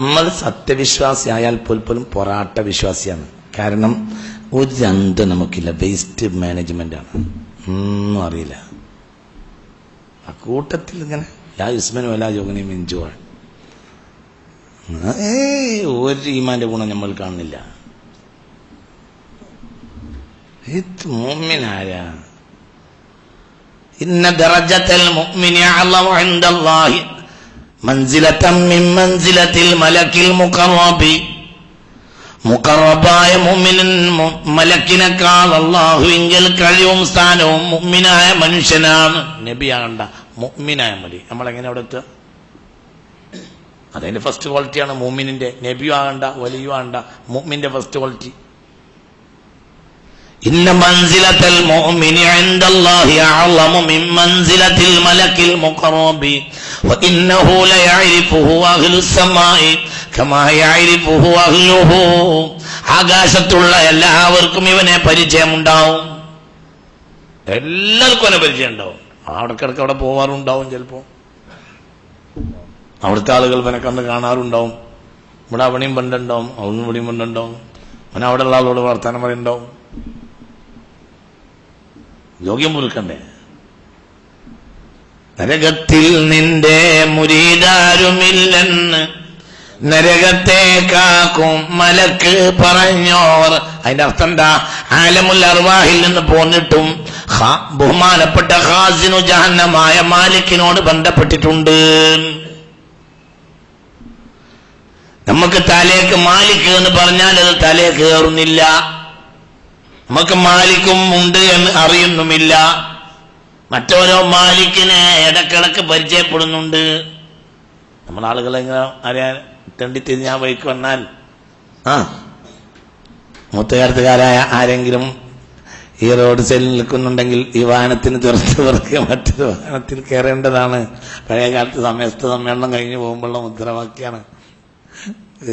നമ്മൾ സത്യവിശ്വാസിയായാൽ പോലും പൊറാട്ട വിശ്വാസിയാണ്. കാരണം ഒരു രണ്ടും നമുക്കില്ല, വേസ്റ്റ് മാനേജ്മെന്റ് ആണ്, ഒന്നും അറിയില്ല. ആ കൂട്ടത്തിൽ ഇങ്ങനെ ഇസ്മനും എല്ലാ യോഗനെയും എൻജോയ് ഒരു ഈമാന്റെ ഗുണം നമ്മൾ കാണുന്നില്ല. ഇത് മുഅ്മിനാരാ? ഇന്ന ദറജത്തൽ മുഅ്മിനി അഅ്ലമു ഇൻദല്ലാഹി മൻസിലതൻ മിൻ മൻസിലത്തിൽ മലക്കിൽ മുഖറബി. മുഖറബായ മുഅ്മിനൻ മലക്കിനേക്കാൾ അല്ലാഹുവിങ്കൽ കഴിവും സ്ഥാനവും മുഅ്മിനായ മനുഷ്യനാണ്. നബിയാകണ്ട, മുഅ്മിനായ മതി. നമ്മളെങ്ങനെ അവിടെ എത്തുക? അതിന്റെ ഫസ്റ്റ് ക്വാളിറ്റിയാണ് മുഅ്മിനിന്റെ. നബിയും ആകണ്ട, വലിയും ആകണ്ട, മുഅ്മിന്റെ ഫസ്റ്റ് ക്വാളിറ്റി. ഇന്ന മൻസിലത്തൽ മുഅ്മിനി ഇൻദല്ലാഹി അഅ്ലമു മിൻ മൻസിലത്തിൽ മലക്കിൽ മുഖറബി വഇന്നഹു ലയഅരിഫുഹു അഹ്ലുസ് സമാഇ കമാ യഅരിഫുഹു അഹ്ലുഹു. ആകാശത്തുള്ള എല്ലാവർക്കും ഇവനെ പരിചയമുണ്ടാവും, എല്ലാവർക്കും അവനെ പരിചയം ഉണ്ടാവും. അവിടക്കിടക്ക് അവിടെ പോവാറുണ്ടാവും, ചിലപ്പോ അവിടുത്തെ ആളുകൾ ഇവനെ കന്ന് കാണാറുണ്ടാവും. ഇവിടെ അവിടെയും ബന്ധുണ്ടാവും, അവിടുന്ന് ഇവിടെയും ബന്ധുണ്ടാവും. അവൻ അവിടെ ഉള്ള ആളോട് വർത്താനം പറയുണ്ടാവും. യോഗ്യം പുതുക്കണ്ടേ? നരകത്തിൽ നിന്റെ മുരീദാരുമില്ലെന്ന് നരകത്തെ കാക്കും മലക്ക് പറഞ്ഞോർ. അതിന്റെ അർത്ഥം എന്താ? ആലമുൽ അർവാഹിൽ നിന്ന് പോന്നിട്ടും ബഹുമാനപ്പെട്ട ഖാസിനു ജഹന്നമായ മാലിക്കിനോട് ബന്ധപ്പെട്ടിട്ടുണ്ട്. നമുക്ക് തലേക്ക് മാലിക് എന്ന് പറഞ്ഞാൽ അത് തലേ കയറുന്നില്ല. നമുക്ക് മാലിക്കും ഉണ്ട് എന്ന് അറിയുന്നുമില്ല. മറ്റോരോ മാലിക്കിനെ ഇടക്കിടക്ക് പരിചയപ്പെടുന്നുണ്ട്. നമ്മളാളുകളെ ഇങ്ങനെ അറിയാൻ തെണ്ടിത്തിരിഞ്ഞ വഴിക്ക് വന്നാൽ മൂത്തുകാലത്തുകാരായ ആരെങ്കിലും ഈ റോഡ് സൈഡിൽ നിൽക്കുന്നുണ്ടെങ്കിൽ ഈ വാഹനത്തിന് തുറത്ത് പിറക്കുക മറ്റൊരു വാഹനത്തിൽ കയറേണ്ടതാണ്. പഴയ കാലത്ത് സമയത്ത് സമ്മേളനം കഴിഞ്ഞ് പോകുമ്പോഴുള്ള മുദ്രാവാക്യാണ്.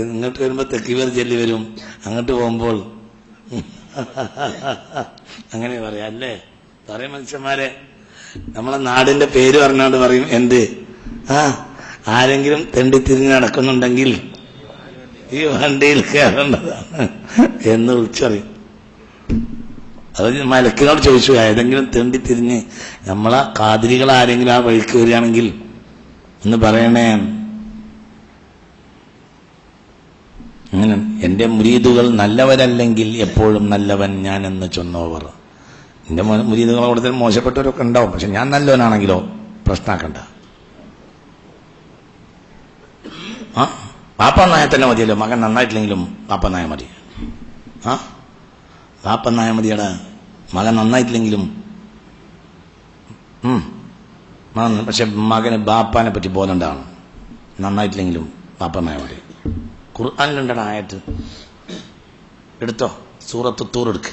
ഇങ്ങോട്ട് വരുമ്പോൾ തെക്കിവർ ചെല്ലി വരും, അങ്ങോട്ട് പോകുമ്പോൾ അങ്ങനെ പറയാം അല്ലേ? പറയും മനുഷ്യന്മാരെ. നമ്മളെ നാടിന്റെ പേര് പറഞ്ഞോണ്ട് പറയും എന്ത്? ആരെങ്കിലും തെണ്ടിത്തിരിഞ്ഞ് നടക്കുന്നുണ്ടെങ്കിൽ ഈ വണ്ടിയിൽ കയറേണ്ടതാണ് എന്ന് വിളിച്ചറിയും. അത് മലക്കിനോട് ചോദിച്ചു, ഏതെങ്കിലും തെണ്ടിത്തിരിഞ്ഞ് നമ്മളെ കാതിരികൾ ആരെങ്കിലും ആ വഴിക്ക് വരികയാണെങ്കിൽ ഒന്ന് പറയണേ. അങ്ങനെ എന്റെ മുരീദുകൾ നല്ലവരല്ലെങ്കിൽ എപ്പോഴും നല്ലവൻ ഞാനെന്ന് ചൊന്നോവർ. എന്റെ മുരീദുകൾ കൂടുതൽ മോശപ്പെട്ടവരൊക്കെ ഉണ്ടാവും, പക്ഷെ ഞാൻ നല്ലവനാണെങ്കിലോ പ്രശ്നമാക്കണ്ട. വാപ്പനായ തന്നെ മതിയല്ലോ. മകൻ നന്നായിട്ടില്ലെങ്കിലും വാപ്പനായ മതി. വാപ്പനായ മതിയടാ, മകൻ നന്നായിട്ടില്ലെങ്കിലും. പക്ഷെ മകന് ബാപ്പാനെ പറ്റി ബോധമുണ്ടാണ്. നന്നായിട്ടില്ലെങ്കിലും വാപ്പനായ മതി. ഖുർആനിലുണ്ടടാ ആയത്ത്. എടുത്തോ, സൂറത്ത് തൂർ എടുക്ക്.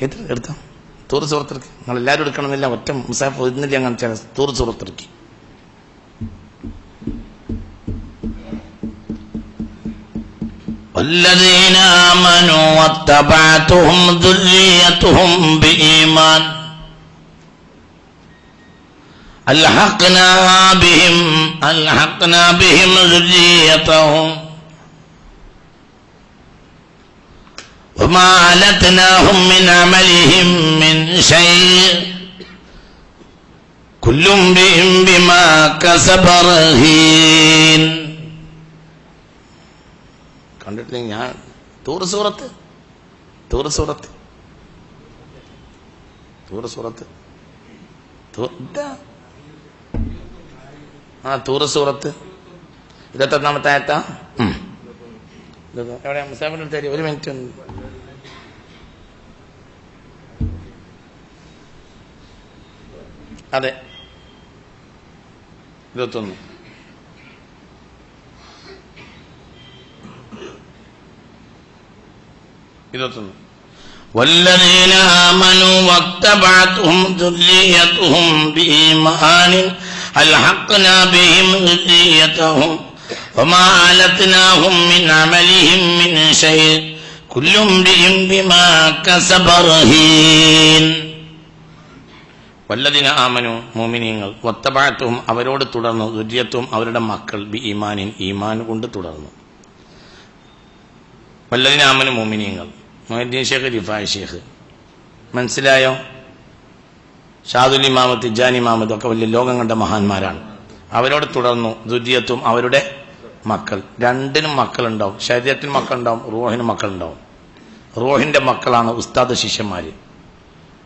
എടുത്തോ തൂർ സൂറത്തിറക്കി. നിങ്ങൾ എല്ലാവരും എടുക്കണമെന്നില്ല, ഒറ്റ മുസാഫ് ഇന്നില്ല. അങ്ങനെ തൂർ സൂറത്തിറക്കി. والذين آمنوا واتبعتهم ذريتهم بإيمان ألحقنا بهم ذريتهم وما ألتناهم من عملهم من شيء كل امرئ بما كسب رهين. കണ്ടിട്ടില്ലെങ്കിൽ ഞാൻ തൂർ സൂറത്ത് ഇതാ തൂർ സൂറത്ത് 21-ാമത്തെ ആയത്താ. എവിടെ മുസാഫിന്റെ തരി? ഒരു മിനിറ്റ്. അതെ, 21. والذين آمنوا واتبعتهم ذريتهم بإيمان ألحقنا بهم ذريتهم وما ألتناهم من عملهم من شيء كل امرئ بما كسب رهين. വല്ലദീന ആമനു മുഅ്മിനീങ്ങൾ വത്തബഅതുഹും അവരോട് തുടർന്നു ദുരിയത്തും അവരുടെ മക്കൾ ബി ഈമാനിൻ ഈമാൻ കൊണ്ട് തുടർന്നു. വല്ലദീന ആമനു മുഅ്മിനീങ്ങൾ മുഹദ്ദീൻ ഷേഖ് റിഫായി ഷേഖ് മനസ്സിലായോ? ഷാദുൽ ഇമാമ തിജാനി ഇമാമത്ത് ഒക്കെ വലിയ ലോകം കണ്ട മഹാന്മാരാണ്. അവരോട് തുടർന്നു ദുരിയത്തും അവരുടെ മക്കൾ. രണ്ടിനും മക്കളുണ്ടാവും. ശരീരത്തിന് മക്കളുണ്ടാവും, റൂഹിന് മക്കളുണ്ടാവും. റൂഹിന്റെ മക്കളാണ് ഉസ്താദ് ശിഷ്യന്മാര്,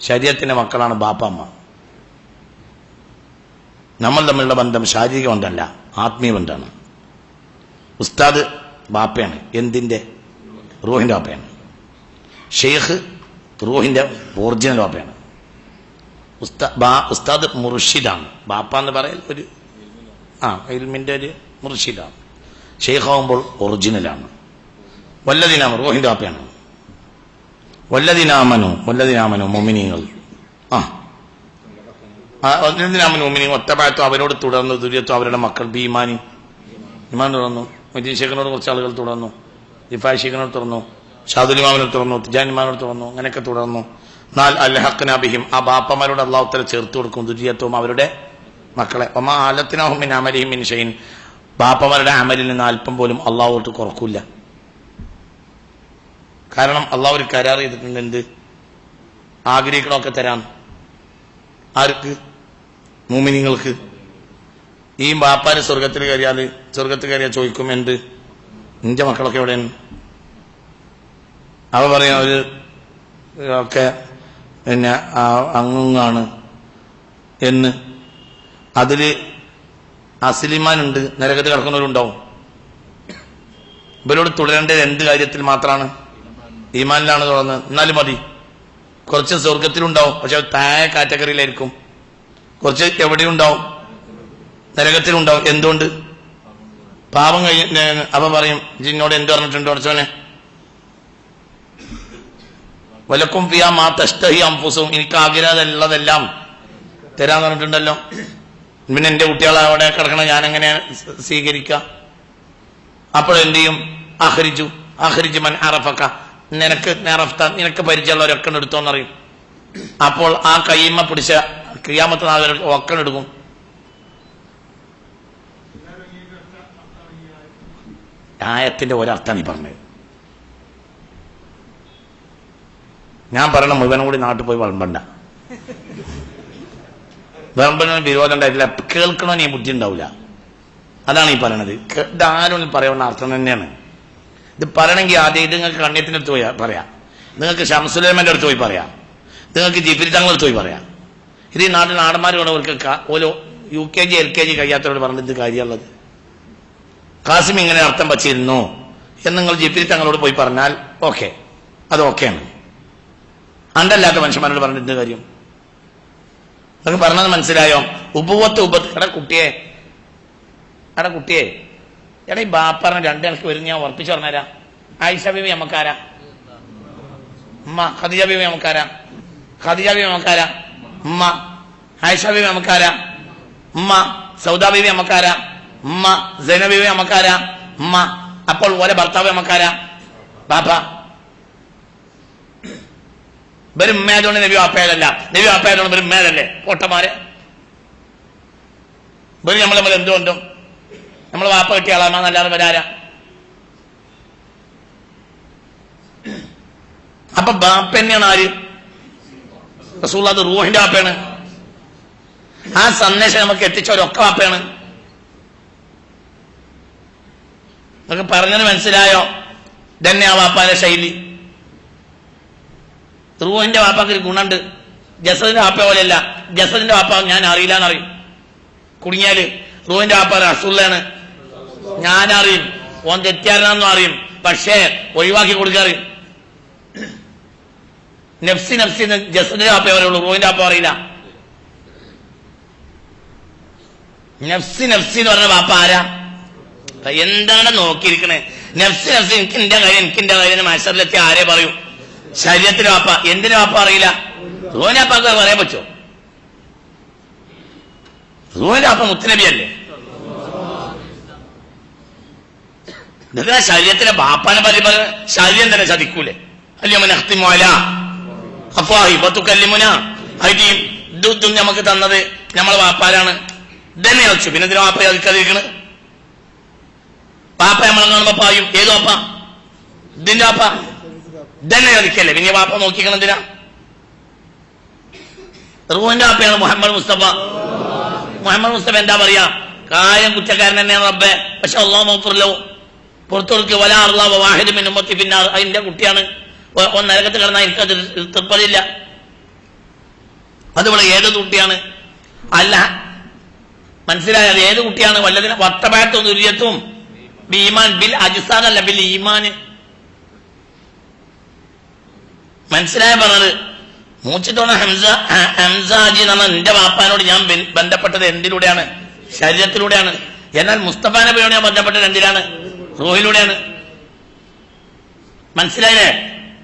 ശരീരത്തിന്റെ മക്കളാണ് ബാപ്പമ്മ. നമ്മൾ തമ്മിലുള്ള ബന്ധം ശാരീരിക ബന്ധമല്ല, ആത്മീയ ബന്ധമാണ്. ഉസ്താദ് ബാപ്പയാണ്, എന്തിന്റെ? റൂഹിന്റെ ബാപ്പയാണ്. ഷെയ്ഖ് റൂഹിന്റെ ഒറിജിനൽ ബാപ്പയാണ്. ഉസ്താദ് മുർഷിദാണ്. ബാപ്പ എന്ന് പറയൽ ഒരു ഇൽമിന്റെ ഒരു മുർഷിദാണ്. ഷെയ്ഖ് ആവുമ്പോൾ ഒറിജിനലാണ്. വല്ലദീനാമനു റൂഹിന്റെ ബാപ്പയാണ്. വല്ലദീനാമനു മുഅ്മിനീങ്ങൾ വല്ലദീനാമനു മുഅ്മിനീങ്ങൾ വത്തബഅതു അവരോട് തുടർന്നു ദുരിയത്തു അവരുടെ മക്കൾ ബി ഈമാനി ഈമാൻ തുടർന്നു. മുഹദ്ദീൻ ഷേഖിനോട് കുറച്ച് ആളുകൾ തുടർന്നു, റിഫായി ഷേഖിനോട് തുടർന്നു, ഷാദുൽ ഇമാമിനോട് തുടർന്നു, തിജാനി ഇമാമിനോട് തുടർന്നു. അങ്ങനെയൊക്കെ തുടർന്നു. നാൽ അൽഹഖ്നാ ബിഹിം ആ ബാപ്പമാരോട് അല്ലാഹു തആല ചേർത്ത് കൊടുക്കും ദുരിയത്തും അവരുടെ മക്കളെ. വമാ അലത്നാഹും മിൻ അമലിഹിം മിൻ ഷൈഇൻ ബാപ്പമാരുടെ അമലിൽ നിന്ന് അല്പം പോലും അള്ളാഹുട്ട് കുറക്കൂല. കാരണം അള്ളാഹു ഒരു കരാർ ചെയ്തിട്ടുണ്ട്. എന്ത്? ആഗ്രഹിക്കണമൊക്കെ തരാം. ആർക്ക്? മുഅ്മിനീങ്ങൾക്ക്. ഈ ബാപ്പാര് സ്വർഗത്തിൽ കയറിയാൽ ചോദിക്കും, എന്ത് നിന്റെ മക്കളൊക്കെ എവിടെയാണ്? അവ പറയാം അവര് ഒക്കെ പിന്നെ അങ്ങാണ് എന്ന്. അതില് അസ്ലിമാനുണ്ട്, നരകത്തിൽ കിടക്കുന്നവരുണ്ടാവും. ഇവരോട് തുടരേണ്ടത് എന്ത് കാര്യത്തിൽ മാത്രമാണ്? ഈമാനിലാണ് തുടർന്ന്. എന്നാലും മതി. കുറച്ച് സ്വർഗത്തിലുണ്ടാവും, പക്ഷെ താഴെ കാറ്റഗറിയിലായിരിക്കും. കുറച്ച് എവിടെയുണ്ടാവും? നരകത്തിലുണ്ടാവും. എന്തുകൊണ്ട്? പാപം കഴിഞ്ഞ അവ പറയും, ജിന്നോട് എന്ത് പറഞ്ഞിട്ടുണ്ട് പഠിച്ചോനെ? വലക്കും ഫിയാ മാ തശ്തഹി അൻഫുസുഹും എനിക്ക് ആഗ്രഹമുള്ളതെല്ലാം തരാന്ന് പറഞ്ഞിട്ടുണ്ടല്ലോ. പിന്നെ എന്റെ കുട്ടികളെ അവിടെ കിടക്കണം, ഞാൻ എങ്ങനെ സ്വീകരിക്കാം? അപ്പോഴെന്ത് ചെയ്യും? ആഖരിജു മൻ അറഫക നിനക്ക് പരിചയമുള്ളവരൊക്കെ എടുത്തോന്നറിയും. അപ്പോൾ ആ കയ്യമ്മ പിടിച്ച ഖിയാമത്ത് നാൾ ഒക്കെ എടുക്കും. ആയത്തിന്റെ ഒരർത്ഥമാണ് ഈ പറഞ്ഞത്. ഞാൻ പറയണ മുഴുവനും കൂടി നാട്ടിൽ പോയി വിളമ്പണ്ട. വിളമ്പന വിരോധം ഉണ്ടായിട്ടില്ല. കേൾക്കണോ നീ ബുദ്ധി ഉണ്ടാവില്ല. അതാണ് ഈ പറയണത്. ഇതാരും പറയാവുന്ന അർത്ഥം തന്നെയാണ്. ഇത് പറയണമെങ്കിൽ ആദ്യം ഇത് നിങ്ങൾക്ക് കണ്ണിയത്തിന്റെ അടുത്ത് പോയി പറയാം, നിങ്ങൾക്ക് ഷംസുലൈമന്റെ അടുത്ത് പോയി പറയാം, നിങ്ങൾക്ക് ജിഫ്രി തങ്ങളുടെ അടുത്ത് പോയി പറയാം. ഇത് ഈ നാട്ടിൽ നാടന്മാർ വേണവർക്ക് ഓരോ UKG LKG കഴിയാത്തവരോട് പറഞ്ഞത് ഇത് കാര്യമുള്ളത്. കാസിം ഇങ്ങനെ അർത്ഥം വച്ചിരുന്നു എന്ന് നിങ്ങൾ ജിഫ്രി തങ്ങളോട് പോയി പറഞ്ഞാൽ ഓക്കെ, അത് ഓക്കെയാണ്. അണ്ടല്ലാത്ത മനുഷ്യന്മാരോട് പറഞ്ഞിട്ട് കാര്യം. നിങ്ങൾക്ക് പറഞ്ഞത് മനസ്സിലായോ? എടാ കുട്ടിയെ എടാ ഈ ബാപ്പറ രണ്ട് കണക്ക് വരും. ഞാൻ ഉറപ്പിച്ചു പറഞ്ഞുതരാം. ആയിഷ ബീവി നമുക്കാരാ? ഉമ്മ. ഖദീജ ബീവി നമുക്കാരാ? ഉമ്മ. ആയിഷ ബീവി നമുക്കാരാ? ഉമ്മ. സൗദ ബീവി നമുക്കാരാ? ഉമ്മ. സൈനബ ബീവി നമുക്കാരാ? ഉമ്മ. അപ്പോൾ ഓരോ ഭർത്താവ് നമുക്കാരാ? ബാപ്പ. ഇവരും ഉമ്മയായതുകൊണ്ട് നബി വാപ്പയല്ല, നബി വാപ്പയായതുകൊണ്ട് ഇവരും ഉമ്മയല്ലേ? പൊട്ടന്മാരെ. ഇവര് നമ്മൾ എന്തുകൊണ്ടും നമ്മൾ വാപ്പ കിട്ടിയ ആളാന്നല്ലാതെ വരാരാ? അപ്പൊ ബാപ്പ തന്നെയാണ് ആര്? റസൂലുള്ളാഹി റൂഹിന്റെ ബാപ്പയാണ്. ആ സന്ദേശം നമുക്ക് എത്തിച്ചവരൊക്കെ ബാപ്പയാണ്. നമുക്ക് പറഞ്ഞത് മനസ്സിലായോ? ഇതന്നെ ആ വാപ്പാന്റെ ശൈലി. റൂഹിന്റെ വാപ്പാക്ക് ഒരു ഗുണുണ്ട്. ജസദിന്റെ വാപ്പ പോലെയല്ല. ജസദിന്റെ വാപ്പ ഞാൻ അറിയില്ലാന്നറിയും. കുടുങ്ങിയാല് റൂഹിന്റെ വാപ്പ റസൂലാണ്, ഞാനറിയും. ഓൻ തെറ്റാരനാന്നും അറിയും, പക്ഷേ ഒഴിവാക്കി കൊടുക്കാറ്. നഫ്സി ജസദിന്റെ വാപ്പ പറയുള്ളൂ, റൂഹിന്റെ വാപ്പ അറിയില്ല. നഫ്സി എന്ന് പറഞ്ഞ വാപ്പ ആരാ? എന്താണ് നോക്കിയിരിക്കണേ? നഫ്സി എനിക്ക് എന്റെ കാര്യം മത്സരത്തിലെത്തി ആരെ പറയൂ? ശരീരത്തിന്റെ വാപ്പ. എന്തിനു വാപ്പ അറിയില്ല? റൂഹിന്റെ വാപ്പാക്ക് പറയാൻ പറ്റുമോ? റൂഹിന്റെ വാപ്പ മുത്തുനബിയല്ലേ? ഇതൊക്കെ ശരീരത്തിലെ ബാപ്പാനെ പറ്റി ശരീരം തന്നെ ചതിക്കൂലേ? ഇതും നമുക്ക് തന്നത് നമ്മളെ വാപ്പാരാണ്. ഇതന്നെ വെച്ചു. പിന്നെ ഇതിന് വാപ്പ യാതിക്കാതിരിക്കണ്? വാപ്പ നമ്മളെ കാണുമ്പോ പായും. ഏത് വാപ്പ? ഇതിന്റെ വാപ്പ. ഇതന്നെ യാതിക്കല്ലേ? പിന്നെ വാപ്പ നോക്കിക്കണം എന്തിനാ? റൂഹിന്റെ വാപ്പയാണ് മുഹമ്മദ് മുസ്തഫ. മുഹമ്മദ് മുസ്തഫ എന്താ പറയാ? കാര്യം കുറ്റക്കാരൻ തന്നെയാണ് റബ്ബെ, പക്ഷെ അല്ലാഹു മഗ്ഫിറലോ, പുറത്തു കൊടുക്കുക. വലാ അല്ലാഹു വാഹിദ് മിൻ ഉമ്മത്തി ഫിന്നാർ. അതിന്റെ കുട്ടിയാണ്. നരകത്ത് കിടന്നാൽ എനിക്കത് തൃപ്പതില്ല. അതുപോലെ ഏത് കുട്ടിയാണ്? അല്ല, മനസ്സിലായത് ഏത് കുട്ടിയാണ്? വല്ലതിനെ വട്ടബാറ്റും ദുര്യത്തും ബീമാൻ ബിൽ അജ്സാൻ അല്ല ബിൽ ഈമാൻ. മനസ്സിലായ പറഞ്ഞത്. മൂച്ചിത്തോണ ഹംസാജി എന്ന് പറഞ്ഞാൽ എന്റെ വാപ്പാനോട് ഞാൻ ബന്ധപ്പെട്ടത് എന്തിലൂടെയാണ്? ശരീരത്തിലൂടെയാണ്. എന്നാൽ മുസ്തഫ നബിയോട് ഞാൻ ബന്ധപ്പെട്ടത് എന്തിനാണ്? റൂഹിലൂടെയാണ്. മനസ്സിലായില്ലേ?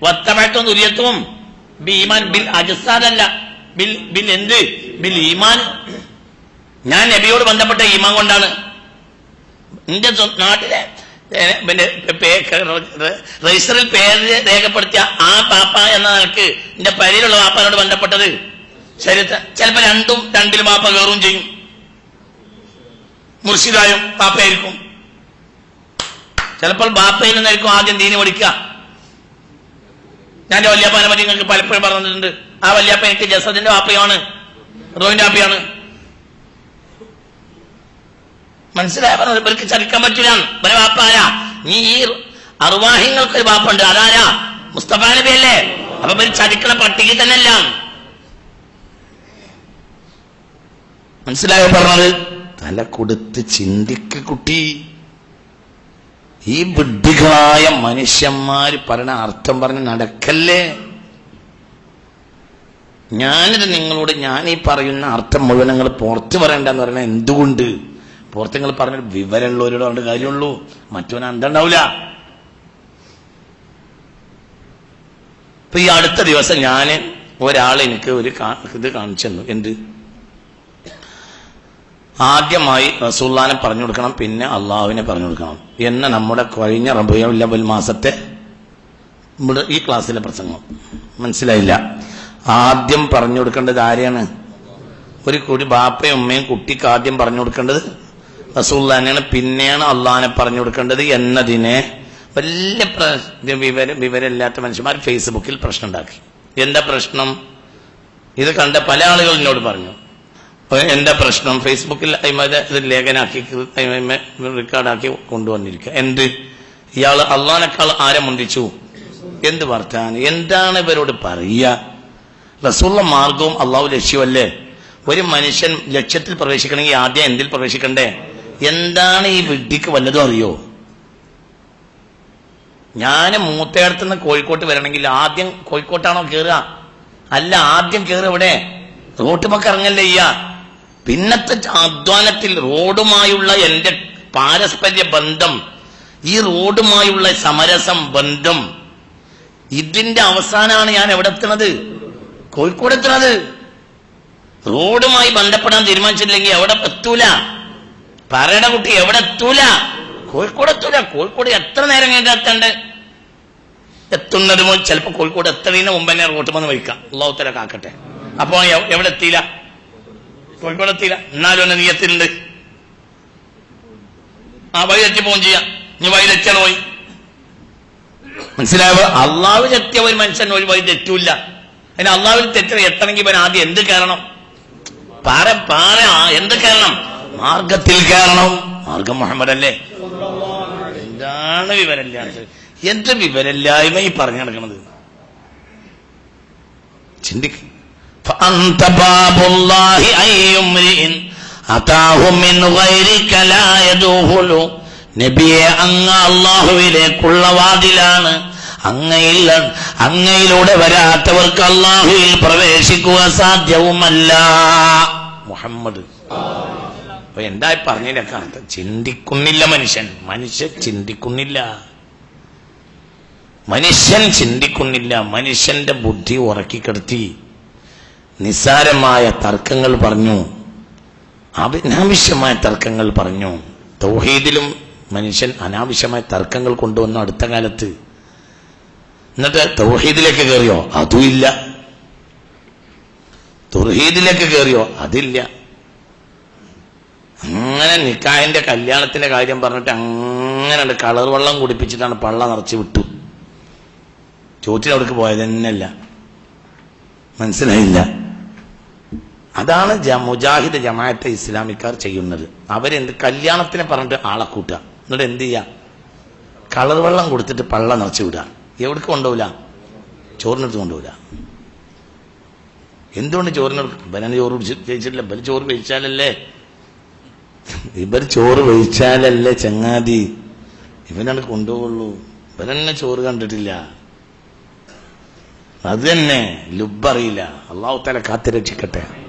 വത്തബഅത്തും ദുരിയത്തും ബീമാൻ ബിൽ അജ്സാൻ അല്ല ബിൽ എന്ത്? ബിൽ ഈമാൻ. ഞാൻ നബിയോട് ബന്ധപ്പെട്ട ഈമാൻ കൊണ്ടാണ്. എന്റെ നാട്ടിലെ പിന്നെ രജിസ്റ്ററിൽ പേര് രേഖപ്പെടുത്തിയ ആ പാപ്പ എന്ന നിലക്ക് എന്റെ പരിയിലുള്ള വാപ്പാനോട് ബന്ധപ്പെട്ടത് ശരീരത്തിൽ. ചിലപ്പോ രണ്ടിലും പാപ്പ കയറുകയും ചെയ്യും. മുർഷിദായും പാപ്പയായിരിക്കും. ചിലപ്പോൾ ബാപ്പയിൽ നിന്നായിരിക്കും ആദ്യം ദീന് പഠിക്കുക. ഞാൻ എന്റെ വല്യാപ്പാനെ പറ്റി നിങ്ങൾക്ക് പലപ്പോഴും പറഞ്ഞിട്ടുണ്ട്. ആ വല്യാപ്പ എനിക്ക് ജസദിന്റെ വാപ്പയാണ്, റോഹിന്റെ വാപ്പയാണ്. മനസ്സിലായ പറഞ്ഞത്? ഇവർക്ക് ചതിക്കാൻ പറ്റില്ല. ഇവരെ വാപ്പാരാ? നീ ഈ അറുവാഹിങ്ങൾക്കൊരു വാപ്പുണ്ട്. അതാരാ? മുസ്തഫ നബി അല്ലേ? അപ്പൊ ഇവർ ചതിക്കണ പട്ടിക തന്നെയല്ല. മനസ്സിലായോ പറഞ്ഞത്? തല കൊടുത്ത് ചിന്തിക്ക് കുട്ടി. ഈ ബുദ്ധികളായ മനുഷ്യന്മാര് പറയണ അർത്ഥം പറഞ്ഞ് നടക്കല്ലേ. ഞാനിത് നിങ്ങളോട് ഞാൻ ഈ പറയുന്ന അർത്ഥം മുഴുവൻ നിങ്ങൾ പുറത്ത് പറയണ്ടെന്ന് പറയണ എന്തുകൊണ്ട്? പുറത്ത് നിങ്ങൾ പറഞ്ഞ വിവരമുള്ളവരോട് അവരുടെ കാര്യമുള്ളൂ, മറ്റവന് എന്തുണ്ടാവില്ല. ഇപ്പൊ ഈ അടുത്ത ദിവസം ഞാൻ ഒരാൾ എനിക്ക് ഒരു ഇത് കാണിച്ചു തന്നു. എന്ത്? ആദ്യമായി റസൂലുള്ളാഹിനെ പറഞ്ഞു കൊടുക്കണം, പിന്നെ അള്ളാഹുവിനെ പറഞ്ഞു കൊടുക്കണം എന്ന നമ്മുടെ കഴിഞ്ഞ റബീഉൽ അവ്വൽ മാസത്തെ ഈ ക്ലാസ്സിലെ പ്രസംഗം. മനസ്സിലായില്ല? ആദ്യം പറഞ്ഞു കൊടുക്കേണ്ടത് ആരെയാണ്? ഒരു ബാപ്പയും ഉമ്മയും കുട്ടിക്ക് ആദ്യം പറഞ്ഞു കൊടുക്കേണ്ടത് റസൂലുള്ളാഹിനെയാണ്, പിന്നെയാണ് അള്ളാഹിനെ പറഞ്ഞു കൊടുക്കേണ്ടത് എന്നതിനെ വലിയ വിവരമില്ലാത്ത മനുഷ്യന്മാർ ഫേസ്ബുക്കിൽ പ്രശ്നം ഉണ്ടാക്കി. എന്താ പ്രശ്നം? ഇത് കണ്ട പല ആളുകൾ എന്നോട് പറഞ്ഞു. എന്താ പ്രശ്നം? ഫേസ്ബുക്കിൽ ഇത് ലേഖനാക്കി റെക്കോർഡാക്കി കൊണ്ടുവന്നിരിക്കുക. എന്ത്? ഇയാൾ അള്ളാഹിനേക്കാൾ ആരെ മുന്തിച്ചു? എന്ത് വർത്താനം? എന്താണ് ഇവരോട് പറയുക? റസൂലുള്ള മാർഗവും അള്ളാഹു ലക്ഷ്യമല്ലേ? ഒരു മനുഷ്യൻ ലക്ഷ്യത്തിൽ പ്രവേശിക്കണമെങ്കിൽ ആദ്യം എന്തിൽ പ്രവേശിക്കണ്ടേ? എന്താണ് ഈ വിഡ്ഢിക്ക് വല്ലതും അറിയോ? ഞാൻ മൂത്തേടത്തുനിന്ന് കോഴിക്കോട്ട് വരണമെങ്കിൽ ആദ്യം കോഴിക്കോട്ടാണോ കയറുക? അല്ല, ആദ്യം കയറുക ഇവിടെ റോട്ടുമൊക്കെ ഇറങ്ങല്ലേ ചെയ്യാ. പിന്നത്തെ അധ്വാനത്തിൽ റോഡുമായുള്ള എന്റെ പാരസ്പര്യ ബന്ധം, ഈ റോഡുമായുള്ള സമരസം ബന്ധം, ഇതിന്റെ അവസാനമാണ് ഞാൻ എവിടെ എത്തുന്നത്? കോഴിക്കോട് എത്തുന്നത്. റോഡുമായി ബന്ധപ്പെടാൻ തീരുമാനിച്ചില്ലെങ്കിൽ എവിടെ എത്തൂല. പറയണ കുട്ടി എവിടെ എത്തൂല? കോഴിക്കോട് എത്തൂല. കോഴിക്കോട് എത്ര നേരം കഴിഞ്ഞിട്ട് എത്തണ്ട്? എത്തുന്നത് ചിലപ്പോ കോഴിക്കോട് എത്തുന്നതിന് മുമ്പ് തന്നെ റോട്ട് വന്ന് വയ്ക്കാം. അല്ലാഹു തആല കാക്കട്ടെ. അപ്പൊ എവിടെ എത്തിയില്ല? കോഴിക്കോട് എത്തിയില്ല. എന്നാലും ഒന്ന് നീ എത്തിയിട്ടുണ്ട്. ആ വഴി തെറ്റിപ്പോവും ചെയ്യാം. നീ വഴി തെറ്റാണ് പോയി. മനസ്സിലായോ? അള്ളാഹു തെറ്റിയ ഒരു മനുഷ്യൻ ഒരു വഴി തെറ്റൂല്ല. അതിന് അള്ളാഹുവിൽ എത്തണമെങ്കിൽ ഇവൻ ആദ്യം എന്ത് കയറണം? എന്ത് കയറണം? മാർഗത്തിൽ കയറണം. മാർഗം മുഹമ്മദ് അല്ലേ? എന്താണ് വിവരമില്ലാത്ത? എന്ത് വിവരമില്ലായ്മ ഈ പറഞ്ഞു നടക്കുന്നത്? ചിന്തിക്ക്. നബിയെ, അങ്ങ് അള്ളാഹുവിലേക്കുള്ള വാതിലാണ്. അങ്ങയിലൂടെ വരാത്തവർക്ക് അള്ളാഹുവിൽ പ്രവേശിക്കുക സാധ്യവുമല്ല. മുഹമ്മദ് അപ്പൊ എന്താ പറഞ്ഞതിലൊക്കെ അർത്ഥം? ചിന്തിക്കുന്നില്ല മനുഷ്യൻ ചിന്തിക്കുന്നില്ല. മനുഷ്യൻ ചിന്തിക്കുന്നില്ല. മനുഷ്യന്റെ ബുദ്ധി ഉറക്കിക്കിടത്തി നിസ്സാരമായ തർക്കങ്ങൾ പറഞ്ഞു, അനാവശ്യമായ തർക്കങ്ങൾ പറഞ്ഞു. തൗഹീദിലും മനുഷ്യൻ അനാവശ്യമായ തർക്കങ്ങൾ കൊണ്ടുവന്നു അടുത്ത കാലത്ത്. എന്നിട്ട് തൗഹീദിലേക്ക് കയറിയോ? അതുമില്ല. തൗഹീദിലേക്ക് കയറിയോ? അതില്ല. അങ്ങനെ നിക്കാഹിന്റെ കല്യാണത്തിന്റെ കാര്യം പറഞ്ഞിട്ട് അങ്ങനെ കളർ വെള്ളം കുടിപ്പിച്ചിട്ടാണ് പള്ള നിറച്ച് വിട്ടു. ചോറ്റിനവിടേക്ക് പോയത് തന്നെയല്ല. മനസ്സിലായില്ല? അതാണ് മുജാഹിദ് ജമാഅത്തെ ഇസ്ലാമിക്കാർ ചെയ്യുന്നത്. അവരെന്ത് കല്യാണത്തിനെ പറഞ്ഞിട്ട് ആളെ കൂട്ടുക, എന്നിട്ട് എന്ത് ചെയ്യുക? കളർ വെള്ളം കൊടുത്തിട്ട് പള്ള നിറച്ച് വിടുക. എവിടേക്ക് കൊണ്ടുപോകില്ല? ചോറിനടുത്ത് കൊണ്ടുപോകില്ല. എന്തുകൊണ്ട് ചോറിനടുത്ത്? ഇവനെ ചോറ് കഴിച്ചിട്ടില്ല. ഇവർ ചോറ് കഴിച്ചാലല്ലേ, ഇവർ ചോറ് കഴിച്ചാലല്ലേ ചങ്ങാതി ഇവനാണ് കൊണ്ടുപോകുള്ളൂ. ഇവനെന്നെ ചോറ് കണ്ടിട്ടില്ല. അത് തന്നെ ലുബ്ബറിയില്ല. അള്ളാഹു തആല കാത്തുരക്ഷിക്കട്ടെ.